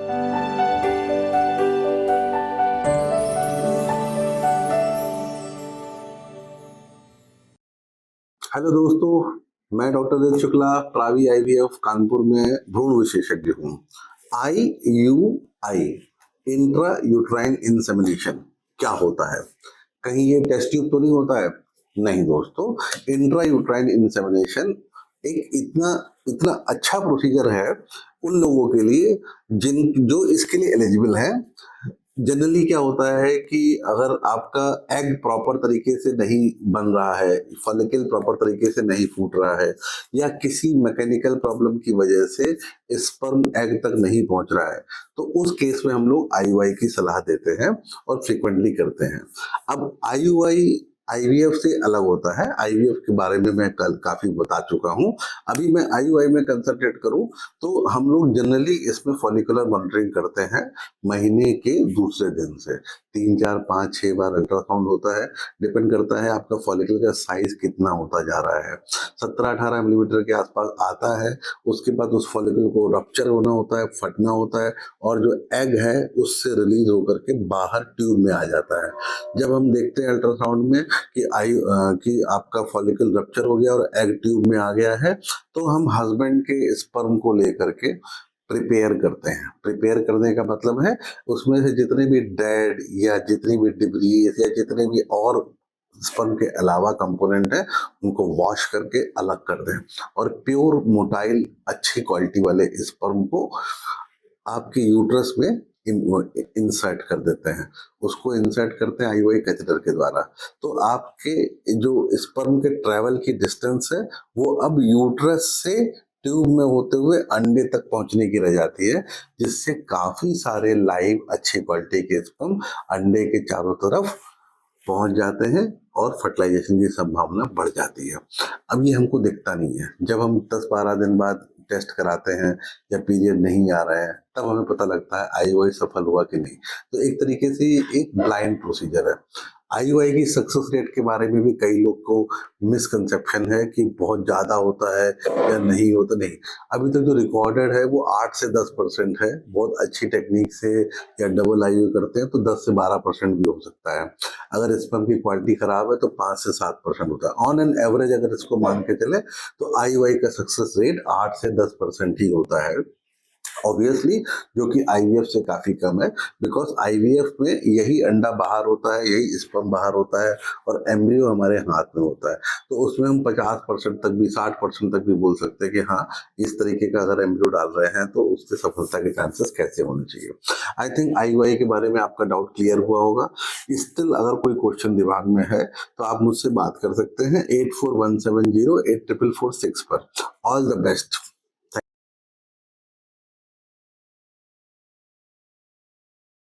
Hello दोस्तों, मैं doctor देव Shukla, प्रावी IVF Kanpur में भ्रूण विशेषज्ञ हूँ। IUI इंट्रा यूट्राइन इंसेमिनेशन क्या होता है? कहीं ये टेस्ट ट्यूब तो नहीं होता है? नहीं दोस्तों, इंट्रा यूट्राइन इंसेमिनेशन एक इतना इतना अच्छा प्रोसीजर है उन लोगों के लिए जिन जो इसके लिए एलिजिबल हैं। जनरली क्या होता है कि अगर आपका एग प्रॉपर तरीके से नहीं बन रहा है, फॉलिकल प्रॉपर तरीके से नहीं फूट रहा है, या किसी मैकेनिकल प्रॉब्लम की वजह से स्पर्म एग तक नहीं पहुंच रहा है, तो उस केस में हम लोग IUI की सलाह देते हैं और फ्रिक्वेंटली करते हैं। अब IUI IVF से अलग होता है। IVF के बारे में मैं कल काफी बता चुका हूं। अभी मैं IUI में कंसंट्रेट करूं तो हम लोग जनरली इसमें फॉलिकुलर मॉनिटरिंग करते हैं महीने के दूसरे दिन से। 3 4 5 6 बार अल्ट्रासाउंड होता है। डिपेंड करता है आपका फॉलिकल का साइज कितना होता जा रहा है। 17-18 मिलीमीटर के आसपास आता है, उसके बाद उस फॉलिकल को रप्चर होना होता है, फटना होता है, और जो एग है उससे रिलीज होकर के बाहर ट्यूब में आ जाता है। जब हम देखते हैं अल्ट्रासाउंड में कि आपका फॉलिकल रप्चर हो गया और एग ट्यूब में आ गया है, तो हम हस्बैंड के स्पर्म को लेकर के प्रिपेयर करते हैं। प्रिपेयर करने का मतलब है उसमें से जितने भी डेड या जितनी भी डिब्रीज या जितने भी और स्पर्म के अलावा कंपोनेंट है उनको वॉश करके अलग कर दें और प्योर मोटाइल अच्छी क्वालिटी वाले स्पर्म को आपके यूट्रस में इंसर्ट कर देते हैं। उसको इंसर्ट करते हैं IUI कैथेटर के द्वारा। तो आपके जो स्पर्म के ट्रेवल की डिस्टेंस है वो अब यूट्रस से ट्यूब में होते हुए अंडे तक पहुंचने की रह जाती है, जिससे काफी सारे लाइव अच्छी क्वालिटी के स्पर्म अंडे के चारों तरफ पहुंच जाते हैं और फर्टिलाइजेशन की संभावना बढ़ जाती है। अब ये हमको दिखता नहीं है। जब हम 10-12 दिन बाद टेस्ट कराते हैं या पीरियड नहीं आ रहा है, तब हमें पता लगता है IUI सफल हुआ कि नहीं। तो एक तरीके से एक ब्लाइंड प्रोसीजर है। IUI की सक्सेस रेट के बारे में भी कई लोग को मिसकंसेप्शन है कि बहुत ज्यादा होता है या नहीं होता। नहीं, अभी तक जो रिकॉर्डेड है वो 8 से 10% है। बहुत अच्छी टेक्निक से या डबल IUI करते हैं तो 10 से 12% भी हो सकता है। अगर स्पर्म की क्वालिटी खराब है तो 5 से 7% होता है। ऑन एन एवरेज अगर इसको मान के चले तो IUI का सक्सेस रेट 8 से 10% ही होता है, ऑब्वियसली, जो कि IVF से काफी कम है। बिकॉज IVF में यही अंडा बाहर होता है, यही स्पर्म बाहर होता है और एम्ब्रियो हमारे हाथ में होता है। तो उसमें हम 50% तक भी 60% तक भी बोल सकते हैं कि हाँ, इस तरीके का अगर एम्ब्रियो डाल रहे हैं तो उसके सफलता के चांसेस कैसे होने चाहिए। आई थिंक IUI के बारे में आपका डाउट क्लियर हुआ होगा। स्टिल अगर कोई क्वेश्चन दिमाग में है तो आप मुझसे बात कर सकते हैं 8417084446 पर। All the best.